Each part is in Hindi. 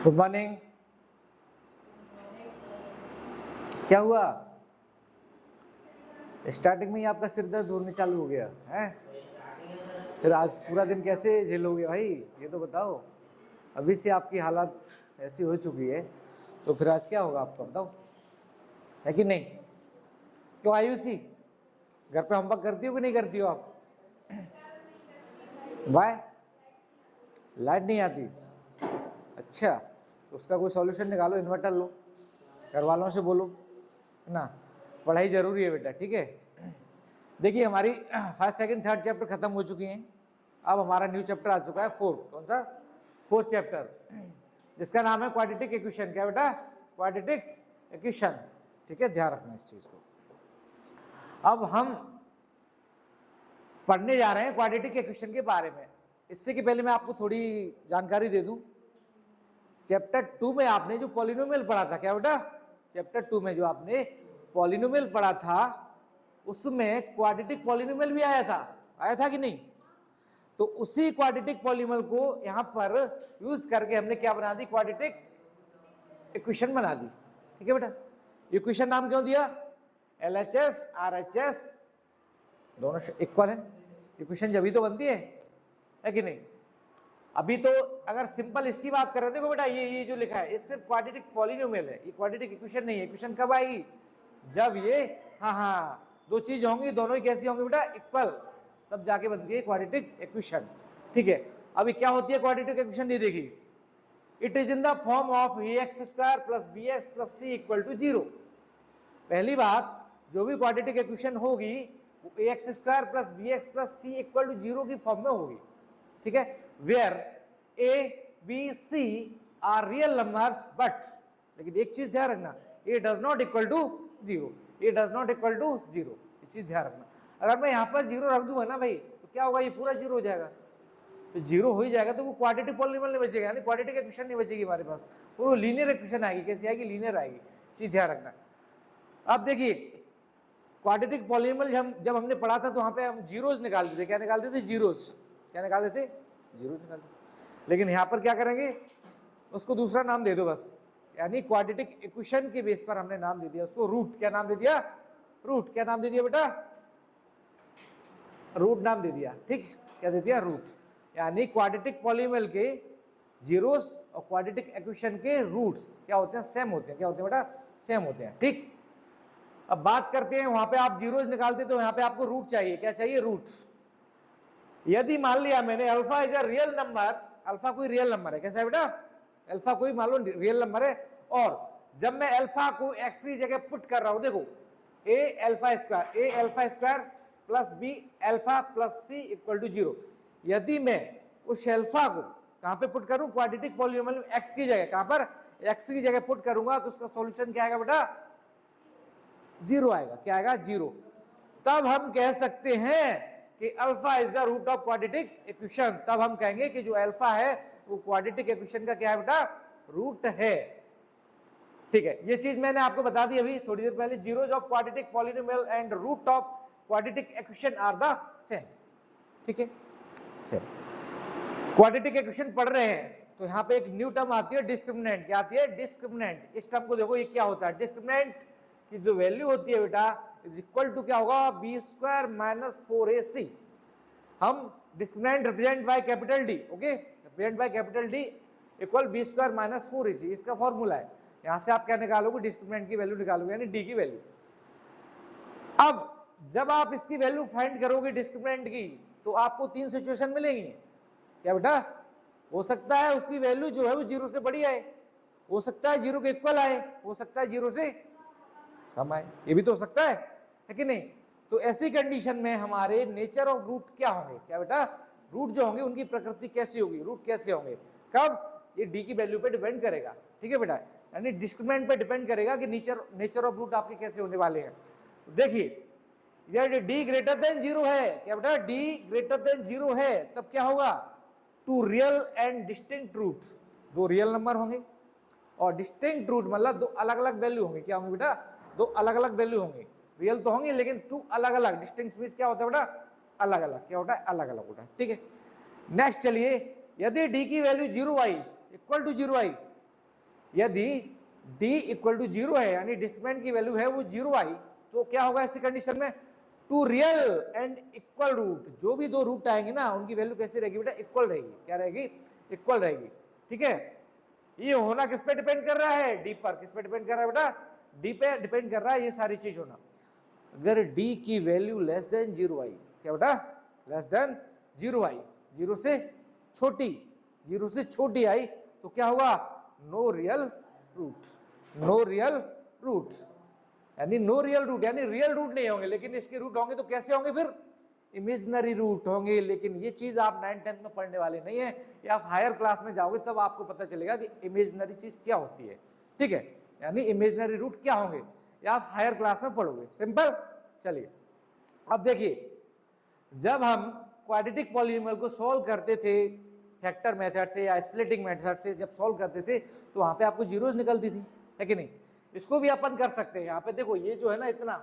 Good morning. क्या हुआ? स्टार्टिंग में ही आपका सिर दर्द होने चालू हो गया है? फिर आज पूरा दिन कैसे झेलोगे भाई, ये तो बताओ। अभी से आपकी हालत ऐसी हो चुकी है तो फिर आज क्या होगा आपका बताओ, है कि नहीं? क्यों आयुषी, घर पे होमवर्क करती हो कि नहीं करती हो आप? वाई? लाइट नहीं आती? अच्छा, उसका कोई सॉल्यूशन निकालो, इन्वर्टर लो, घर वालों से बोलो, है ना। पढ़ाई जरूरी है बेटा, ठीक है। देखिए हमारी फर्स्ट सेकंड थर्ड चैप्टर खत्म हो चुकी हैं। अब हमारा न्यू चैप्टर आ चुका है फोर्थ। कौन सा? फोर्थ चैप्टर, जिसका नाम है क्वाड्रेटिक इक्वेशन। क्या बेटा? क्वाड्रेटिक इक्वेशन, ठीक है, ध्यान रखना इस चीज को। अब हम पढ़ने जा रहे हैं क्वाड्रेटिक इक्वेशन के बारे में। इससे कि पहले मैं आपको थोड़ी जानकारी दे दूं। चैप्टर 2 में आपने जो पॉलिनोमियल पढ़ा था, क्या बेटा? चैप्टर 2 में जो आपने पॉलिनोमियल पढ़ा था उसमें क्वाड्रेटिक पॉलिनोमियल भी आया था कि नहीं? तो उसी क्वाड्रेटिक पॉलिनोमियल को यहां पर यूज करके हमने क्या बना दी? क्वाड्रेटिक इक्वेशन बना दी, ठीक है बेटा। इक्वेशन नाम क्यों दिया? LHS RHS दोनों इक्वल है, इक्वेशन जब ही तो बनती है कि नहीं? अभी तो अगर सिंपल इसकी बात कर रहे थे, देखो बेटा ये जो लिखा है ये सिर्फ क्वाड्रेटिक पॉलिनोमियल है, ये क्वाड्रेटिक इक्वेशन नहीं है। इक्वेशन कब आएगी? जब ये हाँ दो चीज होंगी, दोनों ही कैसी होंगी बेटा? इक्वल, तब जाके बनती है क्वाड्रेटिक इक्वेशन, ठीक है। अभी क्या होती है क्वाड्रेटिक इक्वेशन? ये देखिए, it is in the form of ax² + bx + c = 0। पहली बात, जो भी क्वाड्रेटिक इक्वेशन होगी वो ax² + bx + c = 0 की फॉर्म में होगी, ठीक है। Where a b c are real numbers but, लेकिन एक चीज ध्यान रखना, a does not equal to 0, a does not equal to 0, ये चीज ध्यान रखना। अगर मैं यहाँ पर 0 रख दूंगा ना भाई, तो क्या होगा? ये पूरा 0 हो जाएगा। तो 0 हो ही जाएगा तो वो क्वाड्रेटिक पॉलिनोमियल नहीं बचेगा, यानी क्वाड्रेटिक इक्वेशन नहीं बचेगी हमारे पास, वो लीनियर इक्वेशन आएगी। कैसी आएगी? लीनियर आएगी, चीज ध्यान रखना। अब देखिए क्वाड्रेटिक पॉलिनोमियल जब हमने पढ़ा था तो वहां पे हम जीरोस निकालते थे। क्या निकालते थे? जीरोस। क्या निकालते थे? जीरोस निकालते। लेकिन यहाँ पर क्या करेंगे? उसको दूसरा नाम दे दो बस, यानी क्वाड्रेटिक इक्वेशन के बेस पर हमने नाम दे दिया उसको रूट। क्या नाम दे दिया? रूट। क्या नाम दे दिया बेटा? रूट नाम दे दिया, ठीक। क्या दे दिया? रूट। यानी क्वाड्रेटिक पॉलिनोमियल के जीरोस और क्वाड्रेटिक इक्वेशन के रूट्स क्या होते हैं? सेम होते हैं। क्या होते हैं बेटा? सेम होते हैं, ठीक। अब बात करते हैं, वहां पे आप जीरोस निकालते तो यहाँ पे आपको रूट चाहिए। क्या चाहिए? रूट्स। यदि मान लिया मैंने alpha is a real number, alpha कोई रियल नंबर है, कैसा है बेटा? अल्फा कोई मान लो रियल नंबर है, और जब मैं अल्फा को एक्स की जगह पुट कर रहा हूं, देखो a alpha square + b alpha + c = 0। यदि मैं उस अल्फा को कहां पे पुट करूं? क्वाड्रेटिक पॉलिनोमियल में x की जगह, कहां पर? x की जगह पुट करूंगा तो उसका सॉल्यूशन क्या आएगा बेटा? 0 आएगा। क्या आएगा? 0। तब हम कह सकते हैं कि alpha is the root of quadratic equation. तब हम कहेंगे कि जो अल्फा है वो क्वाड्रेटिक इक्वेशन का क्या है बेटा? रूट है, ठीक है। ये चीज मैंने आपको बता दी अभी थोड़ी देर पहले। Zeros of quadratic polynomial and root of quadratic equation are the same, ठीक है, सेम। क्वाड्रेटिक इक्वेशन पढ़ रहे हैं तो यहाँ पे एक न्यू टर्म आती है, डिस्क्रिमिनेंट। क्या आती है? डिस्क्रिमिनेंट। इस टर्म को देखो, ये क्या होता है? डिस्क्रिमिनेंट की जो वैल्यू होती है बेटा इज इक्वल टू क्या होगा? b² - 4ac। हम discriminant represent by capital D, okay, represent by capital D equal b² - 4ac, इसका फॉर्मूला है। यहां से आप क्या निकालोगे? डिस्क्रिमिनेंट की वैल्यू निकालोगे, यानी D की वैल्यू। अब जब आप इसकी वैल्यू फाइंड करोगे डिस्क्रिमिनेंट की, तो आपको 3 सिचुएशन मिलेंगी। क्या बेटा? हो सकता है उसकी वैल्यू जो है वो 0 से बड़ी आए, हो सकता है 0 के इक्वल आए, हो सकता है 0 से कम आए, ये भी तो हो सकता है कि नहीं? तो ऐसी कंडीशन में हमारे नेचर ऑफ रूट क्या होंगे? क्या बेटा? रूट जो होंगे उनकी प्रकृति कैसी होगी? रूट कैसे होंगे? कब? ये D की वैल्यू पे डिपेंड करेगा, ठीक है बेटा, यानी डिस्क्रिमिनेंट पे डिपेंड करेगा कि नेचर ऑफ रूट आपके कैसे होने वाले हैं। देखिए यदि D ग्रेटर देन 0 है, क्या बेटा? D ग्रेटर देन 0 है, तब क्या होगा? 2 real and distinct root, 2 real number होंगे, और डिस्टिंक्ट रूट मतलब 2 अलग अलग वैल्यू होंगे। क्या होंगे बेटा? 2 अलग अलग वैल्यू होंगे। रियल तो होंगे लेकिन 2 अलग अलग। डिस्टिंक्ट मींस क्या होता है बेटा? अलग अलग। क्या होता है? अलग अलग होता है, ठीक है। नेक्स्ट चलिए, यदि D की वैल्यू 0 आई, इक्वल टू 0 आई, यदि d इक्वल टू 0 है यानी डिस्क्रिमिनेंट की वैल्यू है वो 0 आई, तो क्या होगा ऐसी कंडीशन में, two real and equal root, जो भी दो रूट आएंगे ना उनकी वैल्यू कैसी रहेगी बेटा, इक्वल रहेगी। क्या रहेगी, इक्वल रहेगी। ठीक है, ये होना किस पे डिपेंड कर रहा है, डी पर। किस पे डिपेंड कर रहा है बेटा, डी पे डिपेंड कर रहा है ये सारी चीज होना। अगर डी की वैल्यू लेस देन 0 आई, क्या बेटा, लेस देन 0 आई, 0 से छोटी, 0 से छोटी आई, तो क्या होगा, no real root, no real root, यानी नो रियल रूट, यानी रियल रूट नहीं होंगे, लेकिन इसके रूट होंगे तो कैसे होंगे फिर, इमेजिनरी रूट होंगे। लेकिन ये चीज आप 9th-10th में पढ़ने वाले नहीं है, या आप हायर क्लास में जाओगे तब आपको पता चलेगा कि इमेजिनरी चीज क्या होती है। ठीक है, यानी इमेजिनरी रूट क्या होंगे, या आप हायर क्लास में पढ़ोगे। सिंपल। चलिए अब देखिए, जब हम क्वाड्रेटिक पॉलीनोमियल को सॉल्व करते थे फैक्टर मेथड से या स्प्लिटिंग मेथड से, जब सॉल्व करते थे तो वहां पे आपको जीरोस निकलती थी, है कि नहीं। इसको भी अपन कर सकते हैं। यहाँ पे देखो, ये जो है ना इतना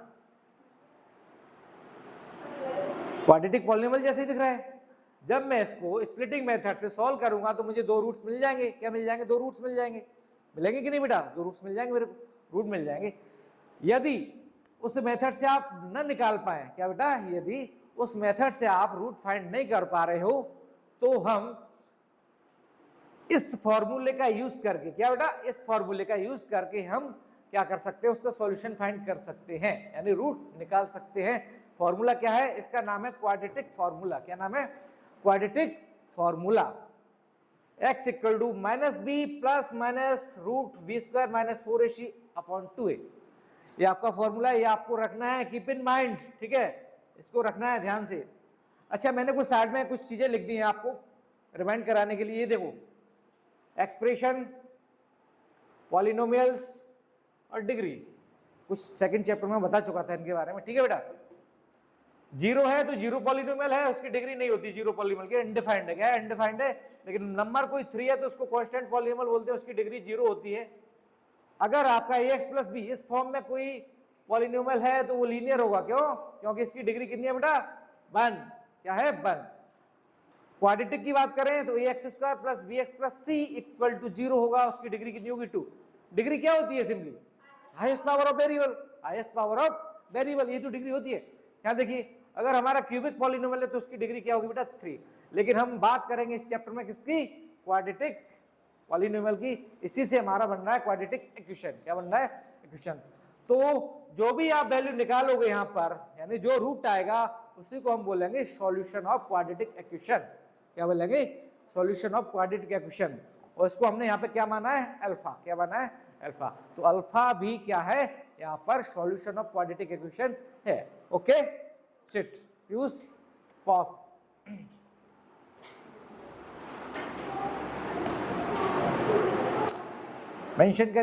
क्वाड्रेटिक पॉलीनोमियल जैसे ही दिख रहा है, जब मैं इसको स्प्लिटिंग मेथड से सॉल्व करूंगा तो मुझे दो रूट्स मिल जाएंगे। क्या मिल जाएंगे, दो रूट्स मिल जाएंगे। मिलेंगे कि नहीं बेटा, दो रूट्स मिल जाएंगे मेरे को, रूट मिल जाएंगे। यदि उस मेथड से आप न निकाल पाए, क्या बेटा, यदि उस मेथड से आप रूट फाइंड नहीं कर पा रहे हो, तो हम इस फॉर्मूले का यूज करके, क्या बेटा, इस फॉर्मूले का यूज करके हम क्या कर सकते हैं, उसका सॉल्यूशन फाइंड कर सकते हैं, यानी रूट निकाल सकते हैं। फॉर्मूला क्या है, इसका नाम है क्वाड्रेटिक फॉर्मूला। क्या नाम है, quadratic formula. x equal to minus B plus minus root B square minus 4ac upon 2a, ये आपका फॉर्मूला है, ये आपको रखना है, कीप इन माइंड। ठीक है, इसको रखना है ध्यान से। अच्छा, मैंने कुछ साइड में कुछ चीजें लिख दी हैं आपको रिमाइंड कराने के लिए। ये देखो, एक्सप्रेशन, पॉलिनोमियल्स और डिग्री, कुछ सेकंड चैप्टर में बता चुका था इनके बारे में। ठीक है बेटा, जीरो है तो जीरो पॉलिनोमियल है, उसकी डिग्री नहीं होती जीरो पॉलिनोमियल की, अनडिफाइंड है। क्या है, अनडिफाइंड है। लेकिन नंबर कोई 3 है तो उसको कांस्टेंट पॉलिनोमियल बोलते हैं, उसकी डिग्री जीरो होती है। अगर आपका ax प्लस बी इस फॉर्म में कोई पॉलिनोमियल है तो वो लीनियर होगा। क्यों, क्योंकि इसकी डिग्री कितनी है बेटा, 1। क्या है, 1। क्वाड्रेटिक की बात करें तो ax square plus bx plus c equal to 0 होगा, उसकी डिग्री कितनी होगी, 2। डिग्री क्या होती है, simply highest power of variable, highest power of variable, ये तो डिग्री होती है। यहाँ देखिए, अगर हमारा क्यूबिक पॉलिनोमियल है तो उसकी डिग्री क्या होगी बेटा, 3। लेकिन हम बात करेंगे इस चैप्टर में किसकी, क्वाड्रेटिक पॉलिनोमियल की। इसी से हमारा बन रहा है क्वाड्रेटिक इक्वेशन। क्या बन रहा है, इक्वेशन। तो जो भी आप वैल्यू निकालोगे यहाँ पर, यानी जो रूट आएगा उसी को हम बोलेंगे सॉल्यूशन ऑफ क्वाड्रेटिक इक्वेशन। क्या बोलेंगे, सॉल्यूशन ऑफ क्वाड्रेटिक इक्वेशन। और इसको हमने यहाँ पे क्या माना है, अल्फा। क्या माना है, अल्फा। तो अल्फा भी क्या है, यहाँ पर सॉल्यूशन ऑफ क्वाड्रेटिक इक्वेशन है। Okay, sit, use, pause. Mention करिए।